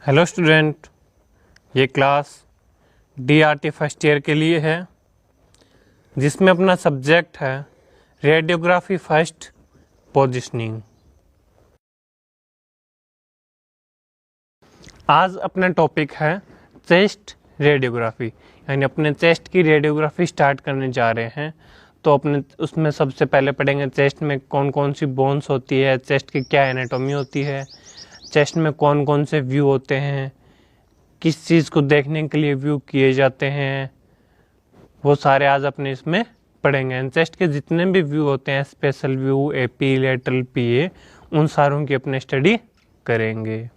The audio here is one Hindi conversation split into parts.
हेलो स्टूडेंट, ये क्लास DRT फर्स्ट ईयर के लिए है जिसमें अपना सब्जेक्ट है रेडियोग्राफी फर्स्ट पोजीशनिंग। आज अपना टॉपिक है चेस्ट रेडियोग्राफी, यानी अपने चेस्ट की रेडियोग्राफी स्टार्ट करने जा रहे हैं। तो अपने उसमें सबसे पहले पढ़ेंगे चेस्ट में कौन कौन सी बोन्स होती है, चेस्ट की क्या एनाटॉमी होती है, चेस्ट में कौन कौन से व्यू होते हैं, किस चीज़ को देखने के लिए व्यू किए जाते हैं, वो सारे आज अपने इसमें पढ़ेंगे। चेस्ट के जितने भी व्यू होते हैं, स्पेशल व्यू, एपी, लेटरल, पीए, उन सारों की अपने स्टडी करेंगे।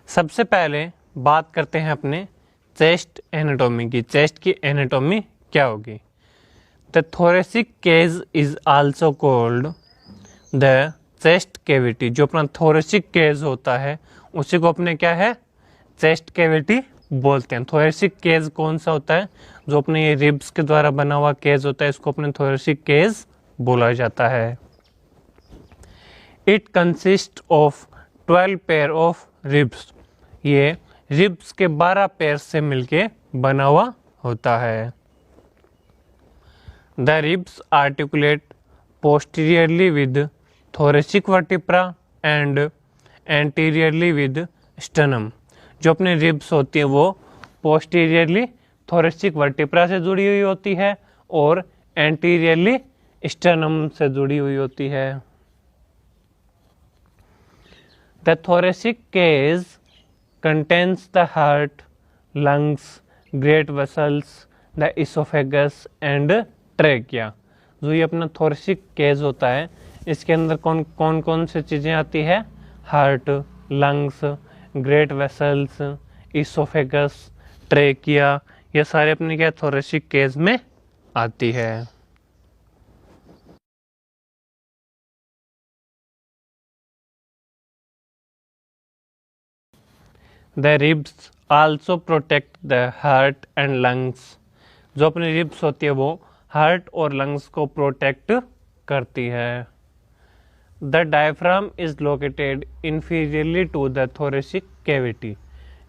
सबसे पहले बात करते हैं अपने चेस्ट एनाटॉमी की। चेस्ट की एनाटॉमी क्या होगी? The thoracic cage is also called the chest cavity. जो अपना थोरेसिक केज होता है उसी को अपने क्या है, चेस्ट कैविटी बोलते हैं। थोरेसिक केज कौन सा होता है? जो अपने ये रिब्स के द्वारा बना हुआ केज होता है, इसको अपने थोरेसिक केज बोला जाता है। It consist of 12 pair of ribs. ये रिब्स के 12 पेयर से मिलके बना हुआ होता है। The ribs articulate posteriorly with thoracic vertebra and anteriorly with sternum। जो अपने रिब्स होती है वो पोस्टीरियरली thoracic vertebra से जुड़ी हुई होती है और एंटीरियरली स्टर्नम से जुड़ी हुई होती है। The thoracic cage contains the heart, lungs, great vessels, the esophagus and trachea। जो ये अपना thoracic cage होता है, इसके अंदर कौन कौन सी चीज़ें आती है? Heart, lungs, great vessels, oesophagus, trachea, ये सारे अपने क्या थोरेसिक केज में आती है। The ribs also protect the heart and lungs. जो अपनी रिब्स होती है वो हार्ट और लंग्स को प्रोटेक्ट करती है। The diaphragm is located inferiorly to the thoracic cavity।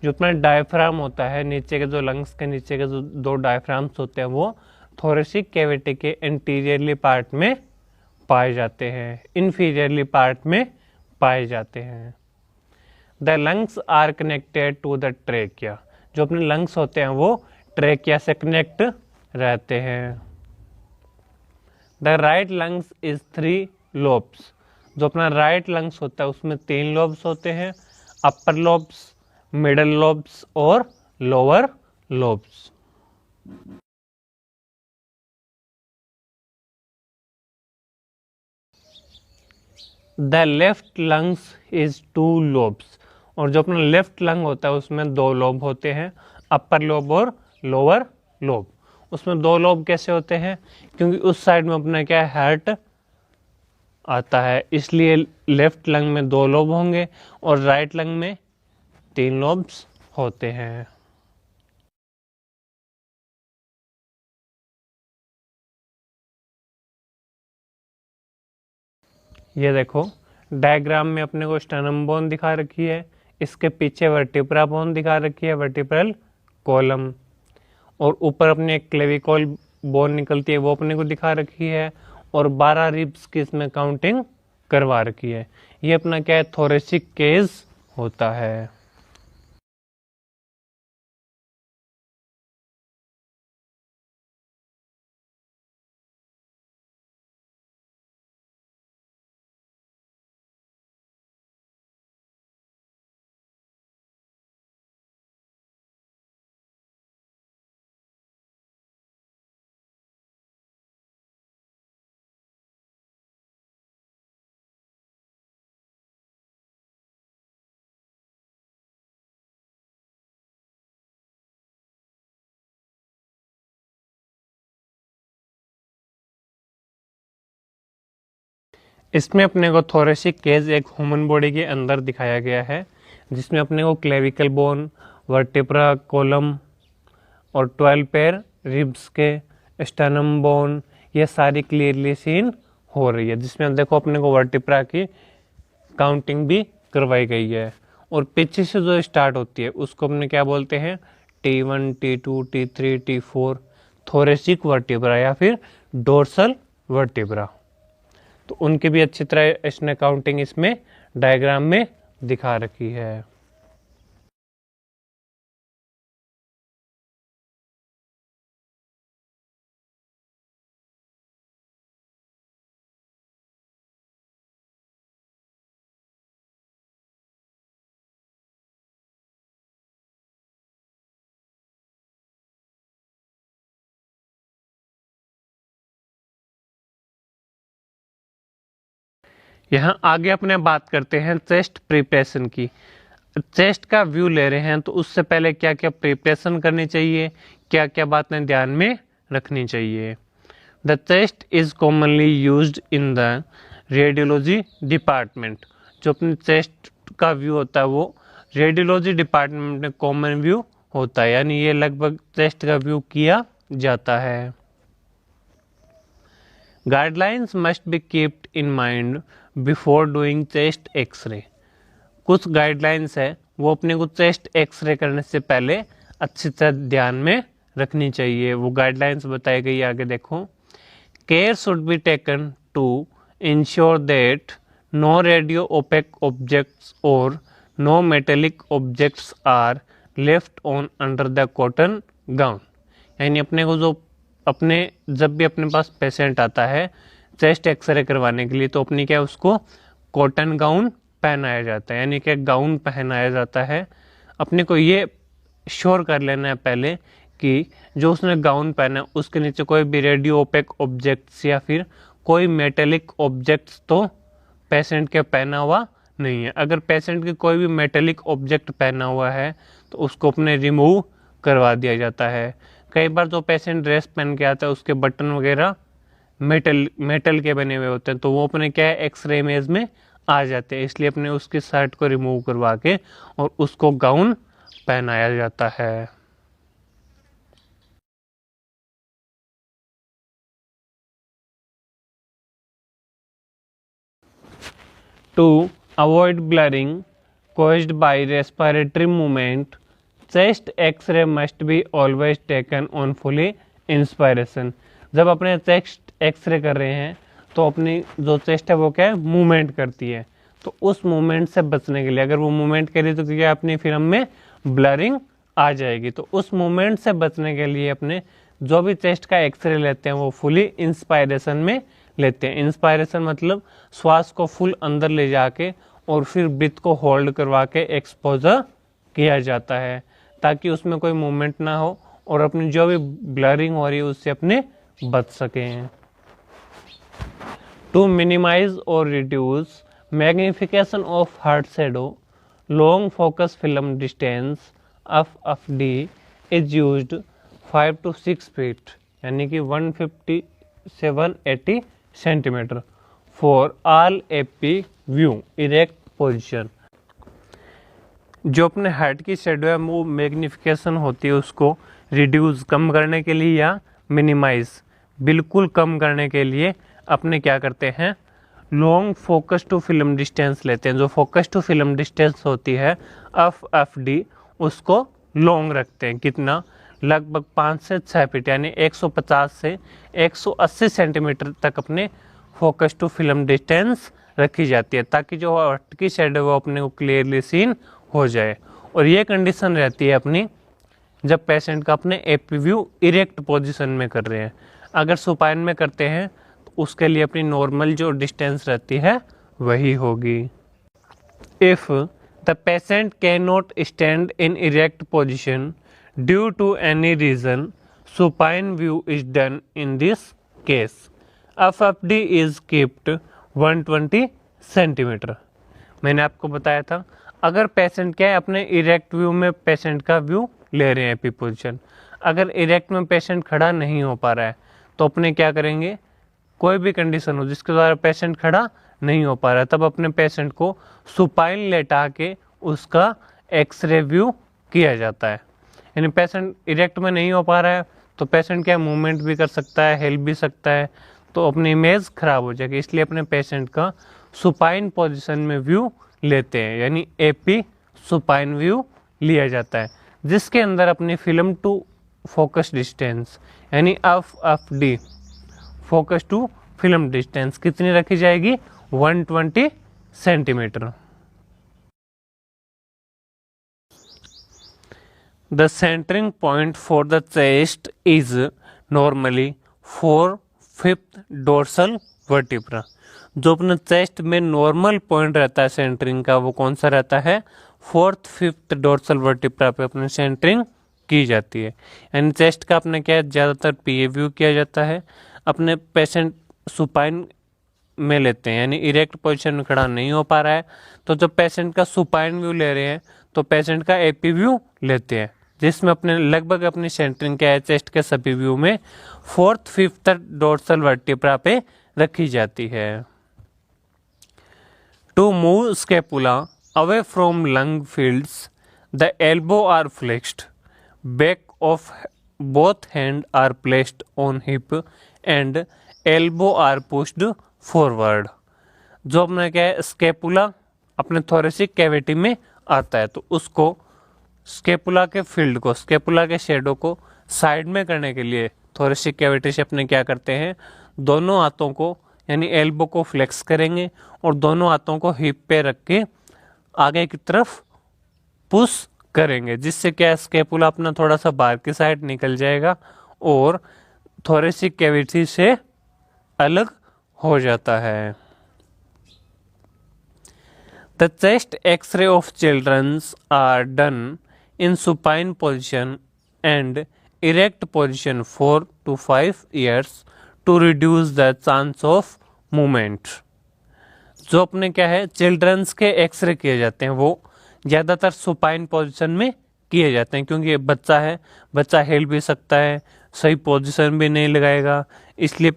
जो अपना डायफ्राम होता है, नीचे के जो लंग्स के नीचे के जो दो डायफ्राम्स होते हैं वो थोरेसिक कैविटी के इंटीरियरली पार्ट में पाए जाते हैं, इन्फीरियरली पार्ट में पाए जाते हैं। The lungs are connected to the trachea. जो अपने लंग्स होते हैं वो ट्रेकिया से कनेक्ट रहते हैं। The right lungs is 3 lobes. जो अपना राइट लंग्स होता है उसमें 3 लोब्स होते हैं, अपर लोब्स, मिडल लोब्स और lower lobes. The left lungs is 2 lobes. और जो अपना लेफ्ट लंग होता है उसमें 2 लोब होते हैं, अपर लोब और लोअर लोब। उसमें 2 लोब कैसे होते हैं? क्योंकि उस साइड में अपना क्या है, हार्ट आता है, इसलिए लेफ्ट लंग में 2 लोब होंगे और राइट लंग में 3 लोब्स होते हैं। ये देखो डायग्राम में अपने को स्टर्नम बोन दिखा रखी है, इसके पीछे वर्टिब्रा बोन दिखा रखी है, वर्टिब्रल कॉलम, और ऊपर अपने एक क्लेविकॉल बोन निकलती है वो अपने को दिखा रखी है, और 12 रिब्स की इसमें काउंटिंग करवा रखी है। ये अपना क्या है, थोरेसिक केज होता है। इसमें अपने को थोरेसिक केज एक ह्यूमन बॉडी के अंदर दिखाया गया है, जिसमें अपने को क्लेविकल बोन, वर्टिब्रा कॉलम और 12 पेयर रिब्स के, स्टर्नम बोन, ये सारी क्लियरली सीन हो रही है, जिसमें देखो अपने को वर्टिब्रा की काउंटिंग भी करवाई गई है। और पीछे से जो स्टार्ट होती है उसको अपने क्या बोलते हैं, T1, T2, T3, T4 thoracic vertebra या फिर डोर्सल वर्टिब्रा। तो उनकी भी अच्छी तरह इसने काउंटिंग इसमें डायग्राम में दिखा रखी है। यहाँ आगे अपने बात करते हैं चेस्ट प्रिपरेशन की। चेस्ट का व्यू ले रहे हैं तो उससे पहले क्या क्या प्रिपरेशन करनी चाहिए, क्या क्या बातें ध्यान में रखनी चाहिए। The chest is commonly used in the radiology department. जो अपने चेस्ट का व्यू होता है वो रेडियोलॉजी डिपार्टमेंट में कॉमन व्यू होता है, यानी ये लगभग चेस्ट का व्यू किया जाता है। Guidelines must be keeped in mind before doing chest X ray. कुछ गाइडलाइंस है वो अपने को चेस्ट एक्सरे करने से पहले अच्छी तरह ध्यान में रखनी चाहिए। वो गाइडलाइंस बताई गई आगे देखो। Care should be taken to ensure that no radio opaque objects और no metallic objects are left on under the cotton gown. यानी अपने को जो जब भी अपने पास पेशेंट आता है चेस्ट एक्सरे करवाने के लिए तो अपनी क्या उसको कॉटन गाउन पहनाया जाता है, यानी कि गाउन पहनाया जाता है। अपने को ये श्योर कर लेना है पहले कि जो उसने गाउन पहना उसके नीचे कोई भी रेडियो ओपेक ऑब्जेक्ट्स या फिर कोई मेटेलिक ऑब्जेक्ट्स तो पेशेंट के पहना हुआ नहीं है। अगर पेशेंट के कोई भी मेटेलिक ऑब्जेक्ट पहना हुआ है तो उसको अपने रिमूव करवा दिया जाता है। कई बार जो पेशेंट ड्रेस पहन के आता है उसके बटन वगैरह मेटल के बने हुए होते हैं तो वो अपने क्या है एक्सरे इमेज में आ जाते हैं, इसलिए अपने उसकी शर्ट को रिमूव करवा के और उसको गाउन पहनाया जाता है। To avoid blurring caused by respiratory movement, chest X-ray must be always taken on fully inspiration। जब अपने चेस्ट एक्सरे कर रहे हैं तो अपनी जो चेस्ट है वो क्या है मूवमेंट करती है, तो उस मूवमेंट से बचने के लिए अगर वो मूवमेंट करी तो क्या अपनी फिल्म में ब्लरिंग आ जाएगी। तो उस मूवमेंट से बचने के लिए अपने जो भी चेस्ट का एक्सरे लेते हैं वो फुली इंस्पायरेशन में लेते हैं। इंस्पायरेशन मतलब श्वास को फुल अंदर ले जाके और फिर ब्रीथ को होल्ड करवा के एक्सपोजर किया जाता है ताकि उसमें कोई मूवमेंट ना हो और अपनी जो भी ब्लरिंग हो रही है उससे अपने बच सकें। टू मिनिमाइज और reduce magnification of heart shadow, long focus film distance FFD is used 5 to 6 feet यानी कि 150 से 180 centimetre for all AP view erect position. जो अपने हार्ट की शैडो है वो मैग्निफिकेशन होती है उसको रिड्यूस कम करने के लिए या मिनिमाइज बिल्कुल कम करने के लिए अपने क्या करते हैं long focus to film distance लेते हैं। जो फोकस टू फिल्म डिस्टेंस होती है FFD उसको लॉन्ग रखते हैं। कितना? लगभग 5 से 6 फीट यानी 150 से 180 सेंटीमीटर तक अपने फोकस टू फिल्म डिस्टेंस रखी जाती है ताकि जो हार्ट की शैडो वो अपने को क्लियरली सीन हो जाए। और ये कंडीशन रहती है अपनी जब पेशेंट का अपने AP व्यू इरेक्ट पोजीशन में कर रहे हैं। अगर सुपाइन में करते हैं तो उसके लिए अपनी नॉर्मल जो डिस्टेंस रहती है वही होगी। If the patient can not stand in erect position due to any reason supine view is done in this case. FFD इज कीप्ड 120 सेंटीमीटर। मैंने आपको बताया था अगर पेशेंट क्या है अपने इरेक्ट व्यू में पेशेंट का व्यू ले रहे हैं AP पोजीशन, अगर इरेक्ट में पेशेंट खड़ा नहीं हो पा रहा है तो अपने क्या करेंगे कोई भी कंडीशन हो जिसके द्वारा पेशेंट खड़ा नहीं हो पा रहा है तब अपने पेशेंट को सुपाइन लेटा के उसका एक्सरे व्यू किया जाता है। यानी पेशेंट इरेक्ट में नहीं हो पा रहा है तो पेशेंट क्या मूवमेंट भी कर सकता है, हिल भी सकता है, तो अपनी इमेज खराब हो जाएगी, इसलिए अपने पेशेंट का सुपाइन पोजीशन में व्यू लेते हैं, यानी एपी सुपाइन व्यू लिया जाता है, जिसके अंदर अपनी फिल्म टू फोकस डिस्टेंस यानी F D focus to film distance कितनी रखी जाएगी, 120 centimetre. The centering point for the chest is normally 4/5 dorsal vertebra। जो अपना चेस्ट में नॉर्मल पॉइंट रहता है सेंटरिंग का, वो कौन सा रहता है, 4/5 डोर्सल वर्टिब्रा पे अपनी सेंटरिंग की जाती है। यानी चेस्ट का अपने क्या है, ज़्यादातर पीए व्यू किया जाता है। अपने पेशेंट सुपाइन में लेते हैं, यानी इरेक्ट पोजीशन में खड़ा नहीं हो पा रहा है, तो जब पेशेंट का सुपाइन व्यू ले रहे हैं तो पेशेंट का एपी व्यू लेते हैं, जिसमें अपने लगभग अपनी सेंटरिंग क्या है, चेस्ट के सभी व्यू में 4/5 डोर्सल वर्टिब्रा पे रखी जाती है। To move scapula away from lung fields, the elbow are flexed, back of both hand are placed on hip and elbow are pushed forward. जो अपना क्या है, स्केपुला अपने थोरेसिक कैविटी में आता है, तो उसको स्केपुला के फील्ड को, स्केपुला के शेडो को साइड में करने के लिए थोरेसिक कैविटी से अपने क्या करते हैं, दोनों हाथों को यानी एल्बो को फ्लेक्स करेंगे और दोनों हाथों को हिप पे रख के आगे की तरफ पुश करेंगे, जिससे क्या स्केपुला अपना थोड़ा सा बाहर की साइड निकल जाएगा और थोरेसिक कैविटी से अलग हो जाता है। The chest X-ray of children are done in supine position and erect position 4 to 5 years to reduce the chance of movement। जो अपने क्या है, चिल्ड्रंस के एक्सरे किए जाते हैं वो ज़्यादातर सुपाइन पोजीशन में किए जाते हैं, क्योंकि बच्चा है, बच्चा हिल भी सकता है, सही पोजीशन भी नहीं लगाएगा, इसलिए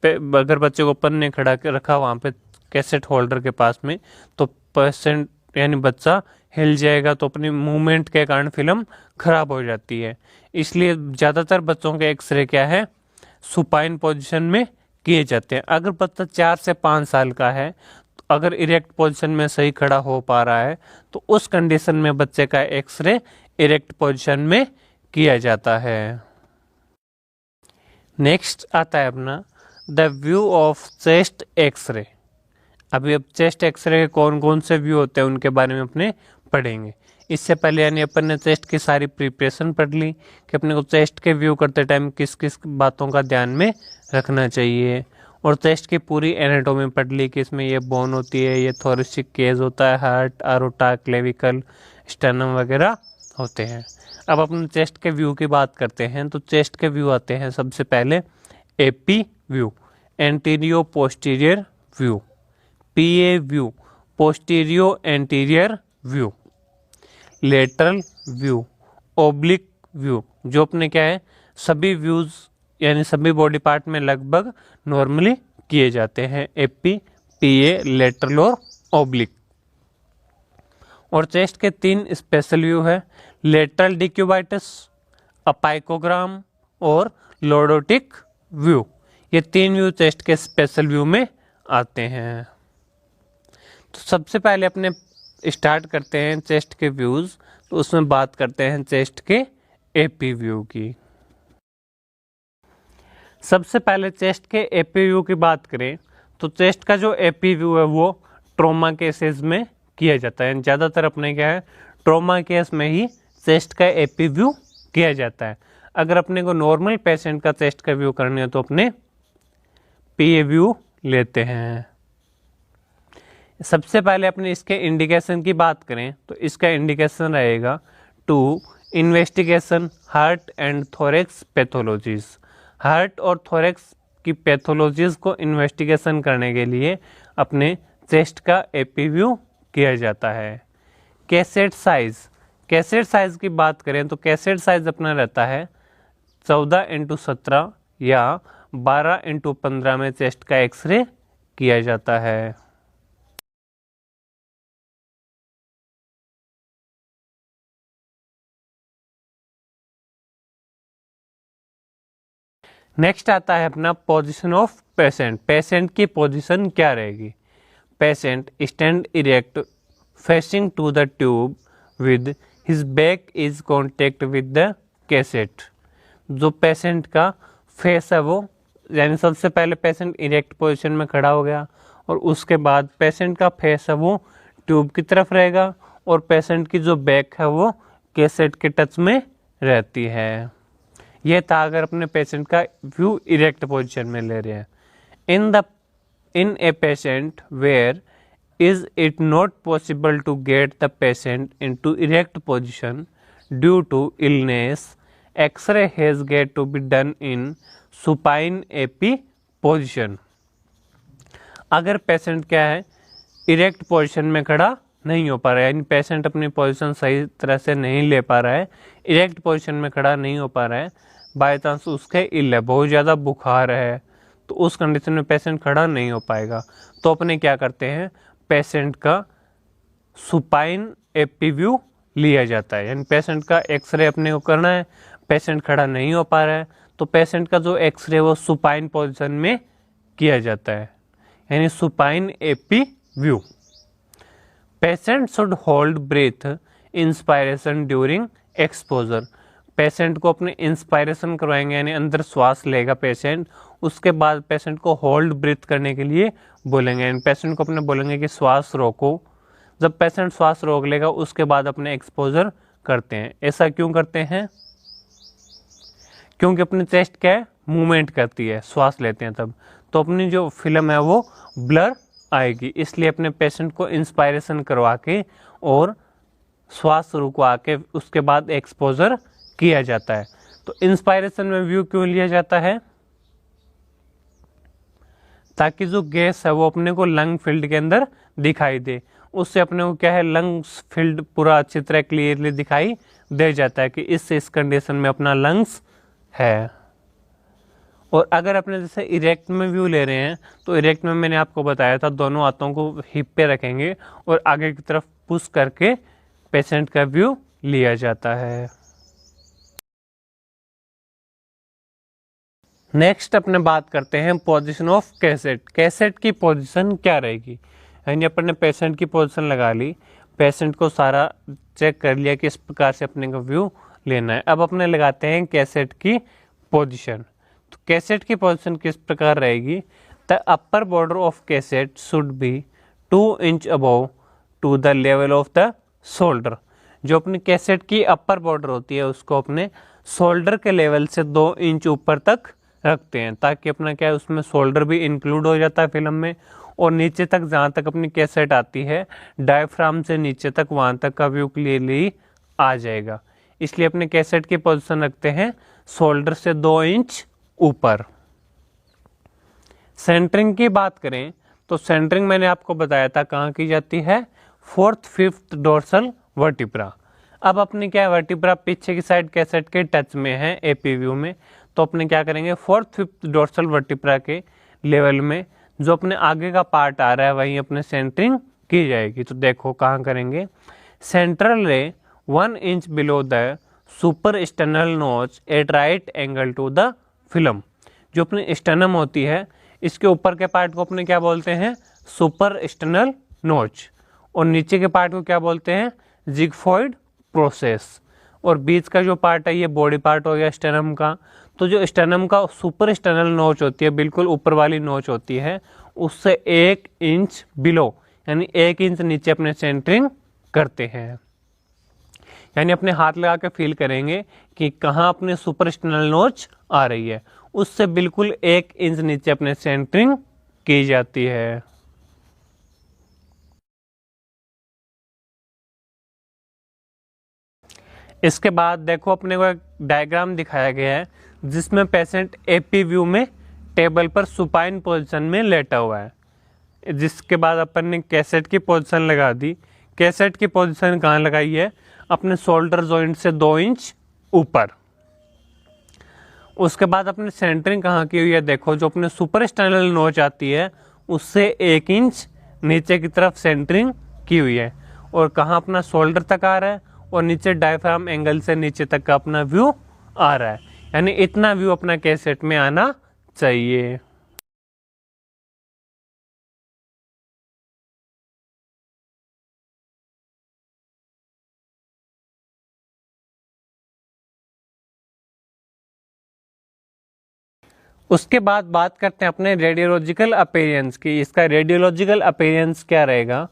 अगर बच्चे को ऊपर ने खड़ा के रखा वहाँ पे कैसेट होल्डर के पास में, तो पेशेंट यानी बच्चा हिल जाएगा, तो अपनी मूवमेंट के कारण फिल्म खराब हो जाती है। इसलिए ज़्यादातर बच्चों के एक्सरे क्या है, सुपाइन पोजीशन में किए जाते हैं। अगर बच्चा 4 से 5 साल का है, तो अगर इरेक्ट पोजीशन में सही खड़ा हो पा रहा है, तो उस कंडीशन में बच्चे का एक्सरे इरेक्ट पोजीशन में किया जाता है। नेक्स्ट आता है अपना the view of chest X ray. अभी अब चेस्ट एक्सरे के कौन कौन से व्यू होते हैं उनके बारे में अपने पढ़ेंगे। इससे पहले यानी अपन ने चेस्ट की सारी प्रिपरेशन पढ़ ली कि अपने को चेस्ट के व्यू करते टाइम किस किस बातों का ध्यान में रखना चाहिए, और चेस्ट की पूरी एनाटॉमी पढ़ ली कि इसमें ये बोन होती है, ये थोरेसिक केज होता है, हार्ट, अरोटा, क्लेविकल, स्टर्नम वगैरह होते हैं। अब अपन चेस्ट के व्यू की बात करते हैं, तो चेस्ट के व्यू आते हैं सबसे पहले AP view, anterior posterior view, PA view, posterior anterior view, lateral view, oblique view. जो अपने क्या है, सभी व्यूज यानी सभी बॉडी पार्ट में लगभग नॉर्मली किए जाते हैं, एपी, पीए, लेटरल और ओब्लिक। और चेस्ट के 3 स्पेशल व्यू है, लेटरल डिक्यूबाइटस, अपाइकोग्राम और लॉर्डोटिक व्यू। ये 3 व्यू चेस्ट के स्पेशल व्यू में आते हैं। तो सबसे पहले अपने स्टार्ट करते हैं चेस्ट के व्यूज, तो उसमें बात करते हैं चेस्ट के एपी व्यू की। सबसे पहले चेस्ट के एपी व्यू की बात करें, तो चेस्ट का जो एपी व्यू है वो ट्रॉमा केसेस में किया जाता है। ज़्यादातर अपने क्या है, ट्रॉमा केस में ही चेस्ट का एपी व्यू किया जाता है। अगर अपने को नॉर्मल पेशेंट का चेस्ट का व्यू करने है तो अपने पीए व्यू लेते हैं। सबसे पहले अपने इसके इंडिकेशन की बात करें, तो इसका इंडिकेशन रहेगा to investigation heart and thorax pathologies. Heart और थोरेक्स की पैथोलॉजीज को इन्वेस्टिगेशन करने के लिए अपने चेस्ट का एपी व्यू किया जाता है। कैसेट साइज, कैसेट साइज की बात करें तो कैसेट साइज अपना रहता है 14x17 या 12x15 में चेस्ट का एक्सरे किया जाता है। नेक्स्ट आता है अपना पोजीशन ऑफ पेशेंट। पेशेंट की पोजीशन क्या रहेगी? Patient stand erect facing to the tube with his back is contact with the cassette. जो पेशेंट का फेस है वो, यानी सबसे पहले पेशेंट इरेक्ट पोजीशन में खड़ा हो गया और उसके बाद पेशेंट का फेस है वो ट्यूब की तरफ रहेगा और पेशेंट की जो बैक है वो कैसेट के टच में रहती है। ये था अगर अपने पेशेंट का व्यू इरेक्ट पोजीशन में ले रहे हैं। In a patient where is it not possible to get the patient into erect position due to illness, X-ray has got to be done in supine AP position। अगर पेशेंट क्या है, इरेक्ट पोजीशन में खड़ा नहीं हो पा रहा है, यानी पेशेंट अपनी पोजीशन सही तरह से नहीं ले पा रहा है, इरेक्ट पोजीशन में खड़ा नहीं हो पा रहा है, बाय चांस उसके इल है, बहुत ज़्यादा बुखार है, तो उस कंडीशन में पेशेंट खड़ा नहीं हो पाएगा। तो अपने क्या करते हैं, पेशेंट का सुपाइन एपी व्यू लिया जाता है, यानी पेशेंट का एक्सरे अपने को करना है, पेशेंट खड़ा नहीं हो पा रहा है तो पेशेंट का जो एक्सरे वो सुपाइन पोजीशन में किया जाता है, यानी supine AP view. Patient should hold breath inspiration during exposure. Patient को अपने इंस्पायरेशन करवाएंगे, यानी अंदर श्वास लेगा पेशेंट, उसके बाद पेशेंट को होल्ड ब्रीथ करने के लिए बोलेंगे, यानी पेशेंट को अपने बोलेंगे कि श्वास रोको। जब पेशेंट श्वास रोक लेगा उसके बाद अपने एक्सपोजर करते हैं। ऐसा क्यों करते हैं? क्योंकि अपनी चेस्ट क्या है, मूवमेंट करती है, श्वास लेते हैं तब, तो अपनी जो फिल्म है वो ब्लर आएगी, इसलिए अपने पेशेंट को इंस्पायरेशन करवा के और श्वास रुकवा के उसके बाद एक्सपोजर किया जाता है। तो इंस्पायरेशन में व्यू क्यों लिया जाता है? ताकि जो गैस है वो अपने को लंग फील्ड के अंदर दिखाई दे, उससे अपने को क्या है, लंग्स फील्ड पूरा अच्छी तरह क्लियरली दिखाई दे जाता है कि इस कंडीशन में अपना लंग्स है। और अगर अपने जैसे इरेक्ट में व्यू ले रहे हैं तो इरेक्ट में मैंने आपको बताया था दोनों हाथों को हिप पे रखेंगे और आगे की तरफ पुश करके पेशेंट का व्यू लिया जाता है। नेक्स्ट अपने बात करते हैं पोजीशन ऑफ कैसेट। कैसेट की पोजीशन क्या रहेगी, यानी अपने पेशेंट की पोजीशन लगा ली, पेशेंट को सारा चेक कर लिया कि इस प्रकार से अपने का व्यू लेना है। अब अपने लगाते हैं कैसेट की पोजीशन। तो कैसेट की पोजीशन किस प्रकार रहेगी? The upper border of cassette should be 2 inch above to the level of the shoulder. जो अपनी कैसेट की अपर बॉर्डर होती है उसको अपने शोल्डर के लेवल से 2 इंच ऊपर तक रखते हैं, ताकि अपना क्या है, उसमें शोल्डर भी इंक्लूड हो जाता है फिल्म में, और नीचे तक जहाँ तक अपनी कैसेट आती है डायफ्राम से नीचे तक वहाँ तक का व्यू क्लियरली आ जाएगा। इसलिए अपने कैसेट की पोजीशन रखते हैं शोल्डर से 2 इंच ऊपर। सेंटरिंग की बात करें तो सेंटरिंग मैंने आपको बताया था कहाँ की जाती है, 4th 5th डोर्सल वर्टिब्रा। अब अपने क्या है, वर्टिब्रा पीछे की साइड कैसेट के टच में है एपी व्यू में, तो अपने क्या करेंगे 4th 5th डोर्सल वर्टिब्रा के लेवल में जो अपने आगे का पार्ट आ रहा है वहीं अपने सेंटरिंग की जाएगी। तो देखो कहाँ करेंगे, central ray 1 inch below the super sternal notch at right angle to the film. जो अपनी स्टर्नम होती है इसके ऊपर के पार्ट को अपने क्या बोलते हैं, सुपर स्टर्नल नोच, और नीचे के पार्ट को क्या बोलते हैं, जिगफॉइड प्रोसेस, और बीच का जो पार्ट है ये बॉडी पार्ट हो गया स्टर्नम का। तो जो स्टर्नम का सुपर स्टर्नल नोच होती है, बिल्कुल ऊपर वाली नोच होती है, उससे 1 इंच बिलो यानी 1 इंच नीचे अपने सेंटरिंग करते हैं। यानी अपने हाथ लगा के फील करेंगे कि कहाँ अपने सुपर स्टर्नल नोच आ रही है, उससे बिल्कुल 1 इंच नीचे अपने सेंटरिंग की जाती है। इसके बाद देखो अपने को एक डायग्राम दिखाया गया है जिसमें पेशेंट एपी व्यू में टेबल पर सुपाइन पोजीशन में लेटा हुआ है। जिसके बाद अपन ने कैसेट की पोजीशन लगा दी। कैसेट की पोजीशन कहाँ लगाई है, अपने शोल्डर जॉइंट से 2 इंच ऊपर। उसके बाद अपने सेंटरिंग कहाँ की हुई है, देखो जो अपने सुपर स्टर्नल नोच आती है उससे 1 इंच नीचे की तरफ सेंटरिंग की हुई है, और कहाँ अपना शोल्डर तक आ रहा है और नीचे डायफ्राम एंगल से नीचे तक का अपना व्यू आ रहा है। यानी इतना व्यू अपना कैसेट में आना चाहिए। उसके बाद बात करते हैं अपने रेडियोलॉजिकल अपीयरेंस की। इसका रेडियोलॉजिकल अपीयरेंस क्या रहेगा?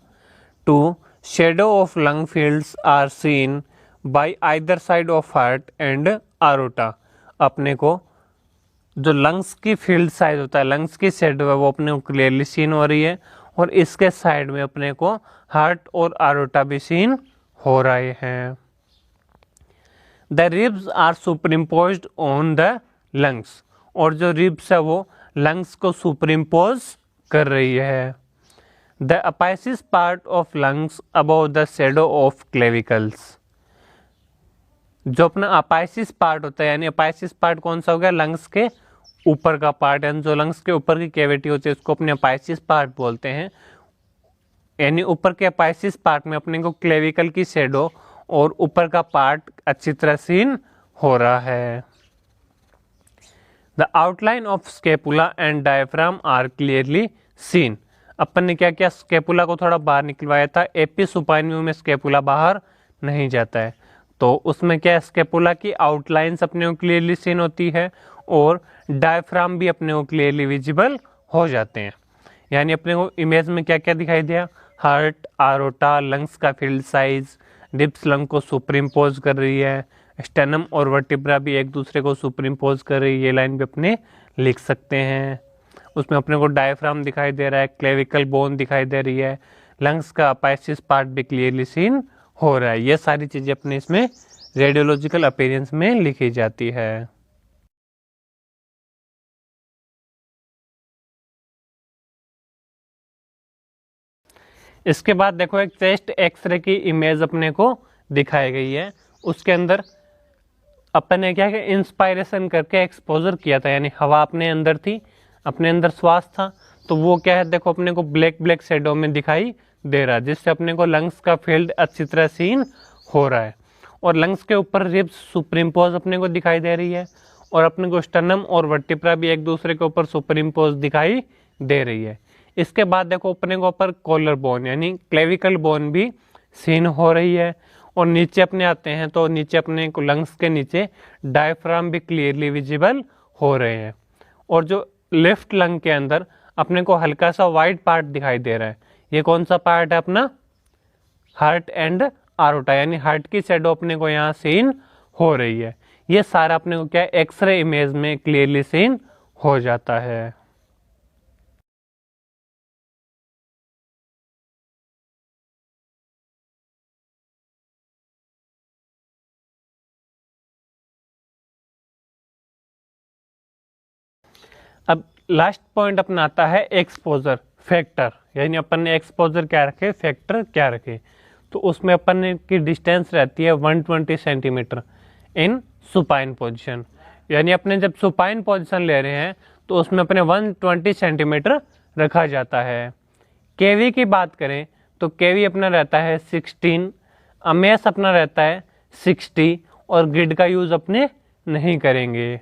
Two shadow of lung fields are seen by either side of heart and aorta. अपने को जो लंग्स की फील्ड साइज होता है, लंग्स की शेडो है, वो अपने को क्लियरली सीन हो रही है, और इसके साइड में अपने को हार्ट और आरोटा भी सीन हो रहे हैं। The ribs are superimposed on the lungs, और जो रिब्स है वो लंग्स को सुपरइम्पोज कर रही है। The apices part of lungs above the shadow of clavicles. जो अपना अपाइसिस पार्ट होता है, यानी अपाइसिस पार्ट कौन सा हो गया? लंग्स के ऊपर का पार्ट, यानी जो लंग्स के ऊपर की कैविटी होती है उसको अपने अपाइसिस पार्ट बोलते हैं। यानी ऊपर के अपाइसिस पार्ट में अपने को क्लेविकल की शेडो और ऊपर का पार्ट अच्छी तरह सीन हो रहा है। The outline of scapula and diaphragm are clearly seen. अपन ने क्या किया? स्केपुला को थोड़ा बाहर निकलवाया था। एपी सुपाइन व्यू में स्केपुला बाहर नहीं जाता है, तो उसमें क्या है? स्केपुला की आउटलाइंस अपने को क्लियरली सीन होती है और डायफ्राम भी अपने को क्लियरली विजिबल हो जाते हैं। यानी अपने को इमेज में क्या क्या दिखाई दिया? हार्ट, आरोटा, लंग्स का फील्ड साइज, रिब्स लंग को सुपरइम्पोज कर रही है, स्टेनम और वर्टिब्रा भी एक दूसरे को सुपरइम्पोज कर रही है। ये लाइन भी अपने लिख सकते हैं। उसमें अपने को डायफ्राम दिखाई दे रहा है, क्लेविकल बोन दिखाई दे रही है, लंग्स का अपाइसिस पार्ट भी क्लियरली सीन हो रहा है। ये सारी चीजें अपने इसमें रेडियोलॉजिकल अपीयरेंस में लिखी जाती है। इसके बाद देखो एक चेस्ट एक्सरे की इमेज अपने को दिखाई गई है। उसके अंदर अपन ने क्या किया? इंस्पायरेशन करके एक्सपोजर किया था, यानी हवा अपने अंदर थी, अपने अंदर श्वास था, तो वो क्या है? देखो अपने को ब्लैक ब्लैक शेडो में दिखाई दे रहा है, जिससे अपने को लंग्स का फील्ड अच्छी तरह सीन हो रहा है। और लंग्स के ऊपर रिब्स सुपरइम्पोज अपने को दिखाई दे रही है, और अपने को स्टर्नम और वर्टिब्रा भी एक दूसरे के ऊपर सुपरइम्पोज दिखाई दे रही है। इसके बाद देखो अपने को ऊपर कॉलर बोन यानी क्लेविकल बोन भी सीन हो रही है। और नीचे अपने आते हैं तो नीचे अपने को लंग्स के नीचे डायफ्राम भी क्लियरली विजिबल हो रहे हैं। और जो लेफ्ट लंग के अंदर अपने को हल्का सा वाइट पार्ट दिखाई दे रहा है, ये कौन सा पार्ट है? अपना हार्ट एंड आरोटा, यानी हार्ट की शेडो अपने को यहाँ सीन हो रही है। ये सारा अपने को क्या है? एक्सरे इमेज में क्लियरली सीन हो जाता है। अब लास्ट पॉइंट अपना आता है एक्सपोजर फैक्टर, यानी अपन ने एक्सपोजर क्या रखे, फैक्टर क्या रखे। तो उसमें अपन की डिस्टेंस रहती है 120 सेंटीमीटर इन सुपाइन पोजीशन। यानी अपने जब सुपाइन पोजीशन ले रहे हैं तो उसमें अपने 120 सेंटीमीटर रखा जाता है। केवी की बात करें तो केवी अपना रहता है 16, अमेस अपना रहता है 60, और ग्रिड का यूज अपने नहीं करेंगे।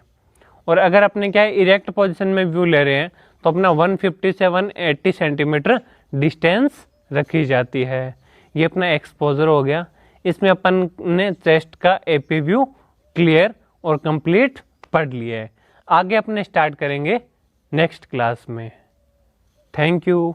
और अगर अपने क्या है इरेक्ट पोजीशन में व्यू ले रहे हैं तो अपना 150 से 180 सेंटीमीटर डिस्टेंस रखी जाती है। ये अपना एक्सपोजर हो गया। इसमें अपन ने चेस्ट का एपी व्यू क्लियर और कंप्लीट पढ़ लिया है। आगे अपने स्टार्ट करेंगे नेक्स्ट क्लास में। Thank you.